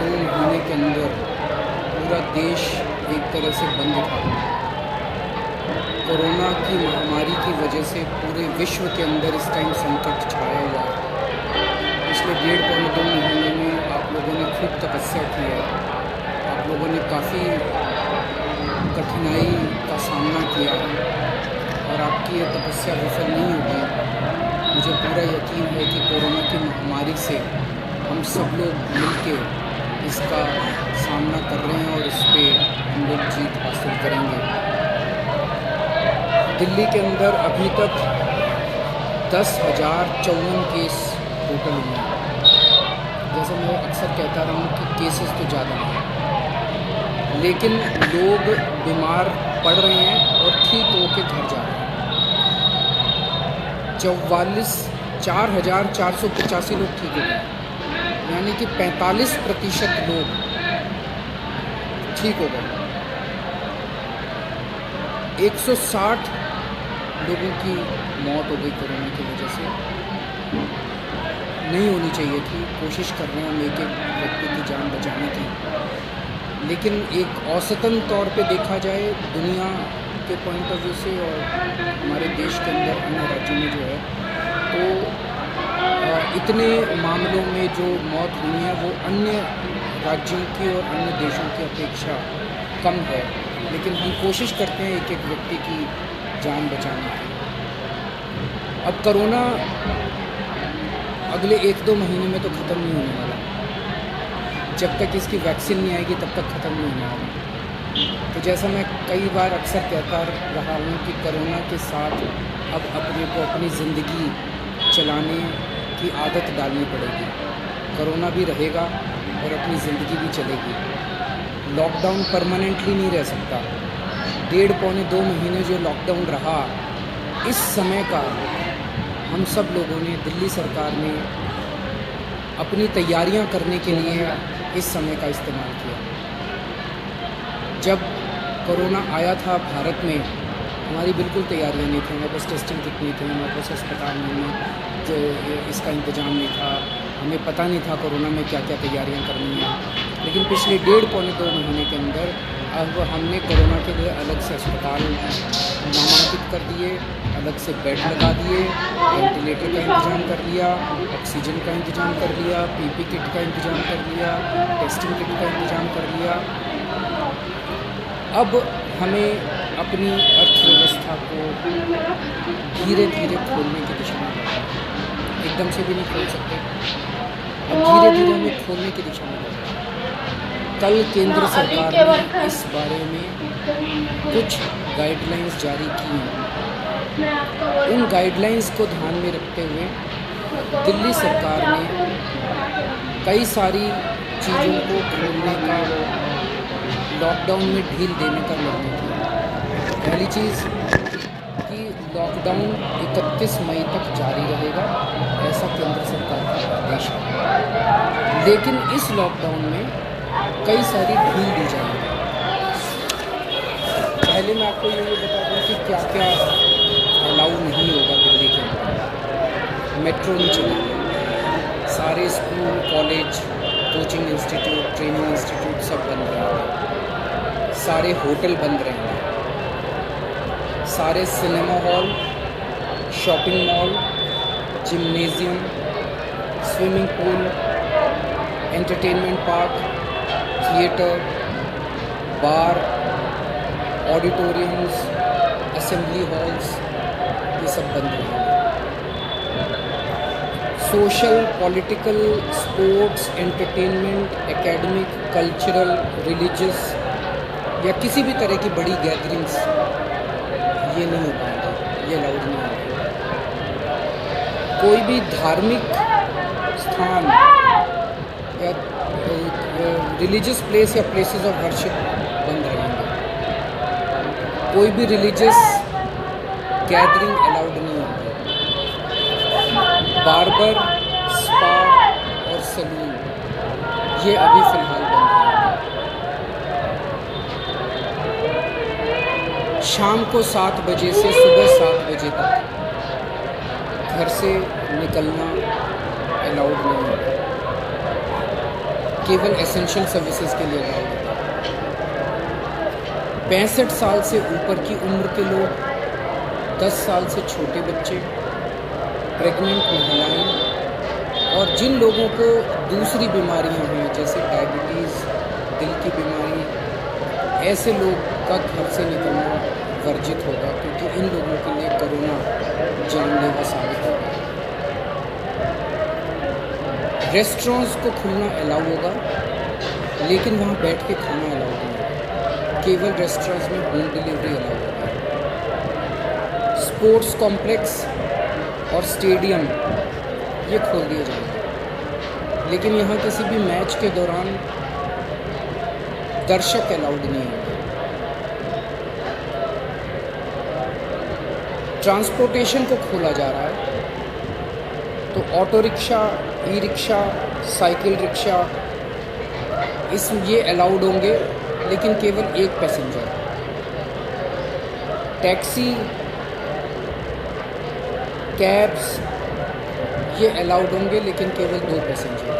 2 महीने के अंदर पूरा देश एक तरह से बंद था। कोरोना की महामारी की वजह से पूरे विश्व के अंदर इस टाइम संकट छाया हुआ है। पिछले 1.5-2 महीने में आप लोगों ने खूब तपस्या की है। आप लोगों ने काफ़ी कठिनाई का सामना किया है और आपकी ये तपस्या विफल नहीं होगी। मुझे पूरा यकीन है कि कोरोना की महामारी से हम सब लोग मिलके इसका सामना कर रहे हैं और इस पर हम लोग जीत हासिल करेंगे। दिल्ली के अंदर अभी तक 10,054 केस टोटल हुए हैं। जैसे मैं अक्सर कहता रहा हूँ कि केसेस तो ज़्यादा हैं, लेकिन लोग बीमार पड़ रहे हैं और ठीक होके घर जा रहे हैं। 4,485 लोग ठीक हो गए, यानी कि 45% लोग ठीक हो गए। 160 लोगों की मौत हो गई कोरोना की वजह से। नहीं होनी चाहिए थी। कोशिश कर रहे हैं हम एक एक व्यक्ति की जान बचाने की, लेकिन एक औसतन तौर पे देखा जाए दुनिया के पॉइंट ऑफ व्यू से और हमारे देश के अंदर अन्य राज्यों में जो है, तो इतने मामलों में जो मौत हुई है वो अन्य राज्यों की और अन्य देशों की अपेक्षा कम है। लेकिन हम कोशिश करते हैं एक एक व्यक्ति की जान बचाने की। अब कोरोना अगले 1-2 महीने में तो ख़त्म नहीं होने वाला। जब तक इसकी वैक्सीन नहीं आएगी तब तक ख़त्म नहीं होने वाला। तो जैसा मैं कई बार अक्सर कहता रहा हूँ कि कोरोना के साथ अब अपने को अपनी ज़िंदगी चलाने की आदत डालनी पड़ेगी। कोरोना भी रहेगा और अपनी ज़िंदगी भी चलेगी। लॉकडाउन परमानेंटली नहीं रह सकता। 1.5-2 महीने जो लॉकडाउन रहा, इस समय का हम सब लोगों ने, दिल्ली सरकार ने अपनी तैयारियां करने के लिए इस समय का इस्तेमाल किया। जब कोरोना आया था भारत में, हमारी बिल्कुल तैयारियां नहीं थी। हमारे पास टेस्टिंग किट नहीं थी, हमारे पास अस्पताल में जो इसका इंतज़ाम नहीं था। हमें पता नहीं था कोरोना में क्या क्या तैयारियां करनी है। लेकिन पिछले 1.5-2 महीने के अंदर अब हमने कोरोना के लिए अलग से अस्पताल नामांकित कर दिए, अलग से बेड लगा दिए, वेंटिलेटर का इंतज़ाम कर लिया, ऑक्सीजन का इंतज़ाम कर लिया, पीपी किट का इंतज़ाम कर लिया, टेस्टिंग किट का इंतज़ाम कर लिया। अब हमें अपनी अर्थव्यवस्था को धीरे धीरे खोलने की दिशा में बढ़ना है। एकदम से भी नहीं खोल सकते, अब धीरे धीरे हमें खोलने की दिशा में बढ़ना है। कल केंद्र सरकार ने इस बारे में कुछ गाइडलाइंस जारी की हैं। उन गाइडलाइंस को ध्यान में रखते हुए दिल्ली सरकार ने कई सारी चीज़ों को खोलने का, लॉकडाउन में ढील देने का निर्णय किया। पहली चीज़ कि लॉकडाउन 31 मई तक जारी रहेगा, ऐसा केंद्र सरकार का आदेश है। लेकिन इस लॉकडाउन में कई सारी ढील दी जाएगी। पहले मैं आपको ये बता दूँ कि क्या क्या अलाउ नहीं होगा दिल्ली के अंदर। मेट्रो नहीं चलेगी, सारे school, college, coaching institute, training institute सब बंद रहेंगे, सारे होटल बंद रहेंगे, सारे cinema hall, shopping mall, gymnasium, swimming pool, entertainment park, theatre, bar, auditoriums, assembly halls, ये सब बंद रहेंगे। Social, political, sports, entertainment, academic, cultural, religious या किसी भी तरह की बड़ी गैदरिंग्स ये नहीं हो पाएंगे, ये अलाउड नहीं होगा। कोई भी धार्मिक स्थान या रिलीजियस प्लेस या प्लेसेस ऑफ वर्शिप बंद रहेंगे। कोई भी रिलीजियस गैदरिंग अलाउड नहीं होगी। बार्बर, स्पा और सैलून ये अभी फ़िलहाल बंद रहेंगे। शाम को 7 बजे से सुबह 7 बजे तक घर से निकलना अलाउड नहीं है। केवल एसेंशियल सर्विसेज के लिए अलाउड होगा। 65 साल से ऊपर की उम्र के लोग, 10 साल से छोटे बच्चे, प्रेग्नेंट महिलाएं और जिन लोगों को दूसरी बीमारियां हैं जैसे डायबिटीज़, दिल की बीमारी, ऐसे लोग का घर से निकलना वर्जित होगा, क्योंकि इन लोगों के लिए कोरोना जानलेवा साबित होगा। रेस्टोरेंट्स को खुलना अलाउ होगा, लेकिन वहाँ बैठ के खाना अलाउ नहीं होगा। केवल रेस्टोरेंट्स में होम डिलीवरी अलाउ होगा। स्पोर्ट्स कॉम्प्लेक्स और स्टेडियम ये खोल दिए जाएंगे, लेकिन यहाँ किसी भी मैच के दौरान दर्शक अलाउड नहीं होंगे। ट्रांसपोर्टेशन को खोला जा रहा है, तो auto rickshaw, e rickshaw, cycle rickshaw ये अलाउड होंगे, लेकिन केवल एक पैसेंजर। टैक्सी, कैब्स ये अलाउड होंगे, लेकिन केवल 2 पैसेंजर।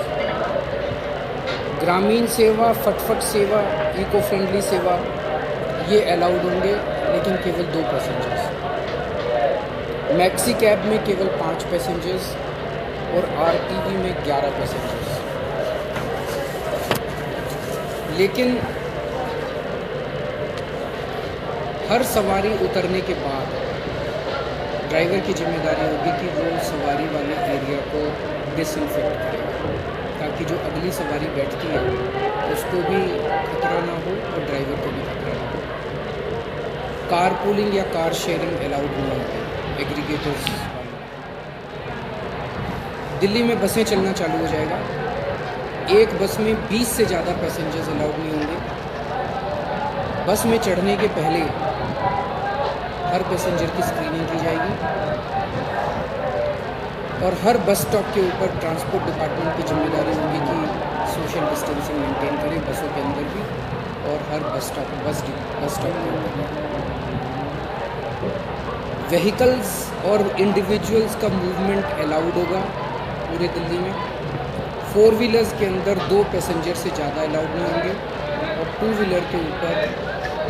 ग्रामीण सेवा, फटफट सेवा, इको फ्रेंडली सेवा ये अलाउड होंगे, लेकिन केवल 2 पैसेंजर्स। मैक्सी कैब में केवल 5 पैसेंजर्स और आरटीवी में 11 पैसेंजर्स। लेकिन हर सवारी उतरने के बाद ड्राइवर की जिम्मेदारी होगी कि वो सवारी वाले एरिया को डिसइंफेक्ट करे, ताकि जो अगली सवारी बैठती है उसको भी खतरा ना हो और ड्राइवर को भी खतरा ना हो। कार पूलिंग या कार शेयरिंग अलाउड नहीं होगी। एग्रीगेटर्स, दिल्ली में बसें चलना चालू हो जाएगा। एक बस में 20 से ज़्यादा पैसेंजर्स अलाउड नहीं होंगे। बस में चढ़ने के पहले हर पैसेंजर की स्क्रीनिंग की जाएगी और हर बस स्टॉप के ऊपर ट्रांसपोर्ट डिपार्टमेंट की जिम्मेदारी होगी कि सोशल डिस्टेंसिंग मेंटेन करें बसों के अंदर भी और हर बस स्टॉप के ऊपर। व्हीकल्स और इंडिविजुअल्स का मूवमेंट अलाउड होगा पूरे दिल्ली में। 4 व्हीलर्स के अंदर 2 पैसेंजर से ज़्यादा अलाउड नहीं होंगे और 2 व्हीलर के ऊपर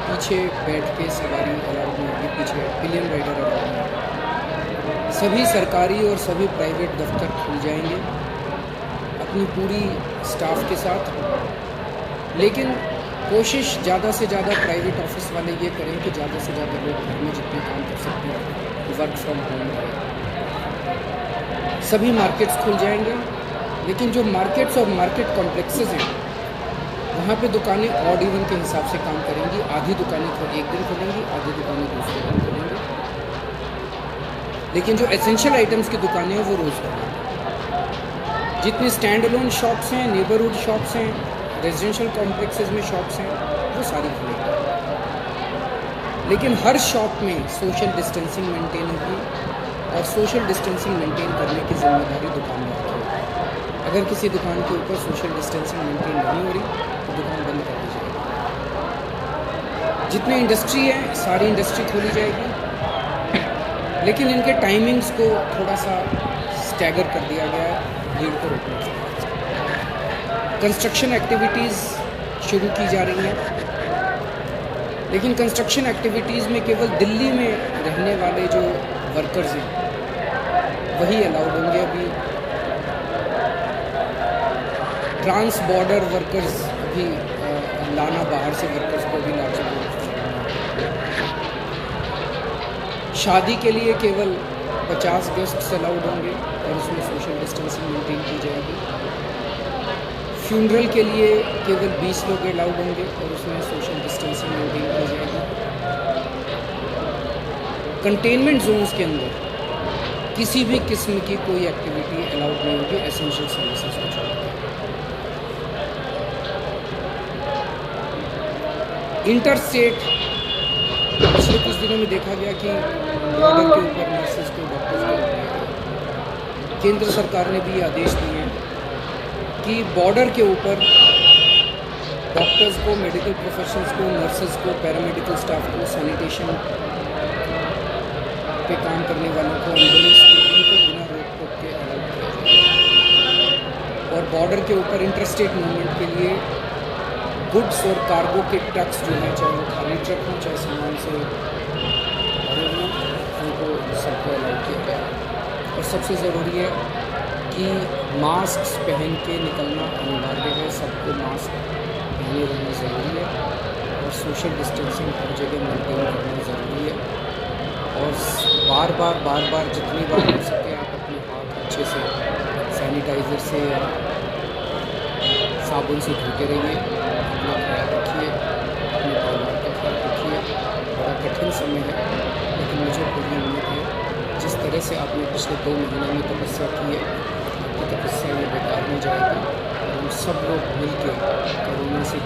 पीछे बैठ के सवारी अलाउड नहीं होगी, पीछे पिलियन राइडर अलाउड नहीं होगा। सभी सरकारी और सभी प्राइवेट दफ्तर खुल जाएंगे अपनी पूरी स्टाफ के साथ, लेकिन कोशिश ज़्यादा से ज़्यादा प्राइवेट ऑफिस वाले ये करें कि ज़्यादा से ज़्यादा लोग घर में जितने काम कर सकते हैं वर्क फ्रॉम होम करें। सभी मार्केट्स खुल जाएंगे, लेकिन जो मार्केट्स और मार्केट कॉम्प्लेक्सेस हैं वहाँ पे दुकानें ऑड इवन के हिसाब से काम करेंगी। आधी दुकानें एक दिन खुलेंगी, आधी दुकानें दूसरे दिन खुलेंगी, लेकिन जो एसेंशियल आइटम्स की दुकानें हैं वो रोज़ खुलेंगी। जितने स्टैंड अलोन शॉप्स हैं, नेबरहुड शॉप्स हैं, रेजिडेंशियल कॉम्प्लेक्सेस में शॉप्स हैं, वो सारी खुलेंगी, लेकिन हर शॉप में सोशल डिस्टेंसिंग मेंटेन होगी और सोशल डिस्टेंसिंग मेंटेन करने की जिम्मेदारी दुकानदार की होगी। अगर किसी दुकान के ऊपर सोशल डिस्टेंसिंग मेंटेन नहीं हो रही तो दुकान बंद कर दी जाएगी। जितनी इंडस्ट्री है सारी इंडस्ट्री खोली जाएगी, लेकिन इनके टाइमिंग्स को थोड़ा सा स्टैगर कर दिया गया है भीड़ को रोकने के लिए। कंस्ट्रक्शन एक्टिविटीज़ शुरू की जा रही हैं, लेकिन कंस्ट्रक्शन एक्टिविटीज़ में केवल दिल्ली में रहने वाले जो वर्कर्स हैं वही अलाउड होंगे। अभी ट्रांस बॉर्डर वर्कर्स अभी लाना, बाहर से वर्कर्स को भी ला सकते। शादी के लिए केवल 50 गेस्ट्स अलाउड होंगे और उसमें सोशल डिस्टेंसिंग मेंटेन की जाएगी। फ्यूनरल के लिए केवल 20 लोग अलाउड होंगे और उसमें सोशल डिस्टेंसिंग मेंटेन की जाएगी। कंटेनमेंट जोन्स के अंदर किसी भी किस्म की कोई एक्टिविटी अलाउड नहीं होगी एसेंशियल सर्विसेज को छोड़कर। इंटर स्टेट पिछले कुछ दिनों में देखा गया कि बॉर्डर के ऊपर नर्सेज को, डॉक्टर्स को उठाया गया। केंद्र सरकार ने भी आदेश दिए हैं कि बॉर्डर के ऊपर डॉक्टर्स को, मेडिकल प्रोफेशनल्स को, नर्सेज को, पैरामेडिकल स्टाफ को, सैनिटेशन पे काम करने वालों को, एम्बुलेंस को, इनको बिना रोक टोक के अलाउ किया जाए। और बॉर्डर के ऊपर इंटरस्टेट मूवमेंट के लिए गुड्स और कार्गो के ट्रक्स जो हैं, चाहे वो खाली ट्रक हों चाहे सामान से भरे हों, उनको सबको अलाउ किया गया है। और सबसे ज़रूरी है कि मास्क पहन के निकलना अनिवार्य है, सबको मास्क पहने रहना ज़रूरी है और सोशल डिस्टेंसिंग हर जगह मेंटेन करना ज़रूरी है। और बार बार जितनी बार हो सके आप अपने हाथ अच्छे से सैनिटाइज़र से या साबुन से धोते रहिए, अपना ख्याल रखिए, अपने परिवार का ख्याल रखिए। बड़ा कठिन समय है, लेकिन मुझे पूरी उम्मीद है जिस तरह से आपने पिछले 2 महीने में तपस्या की है, आपकी तपस्या ये बेकार नहीं जाएगी और हम सब लोग मिल के कोरोना से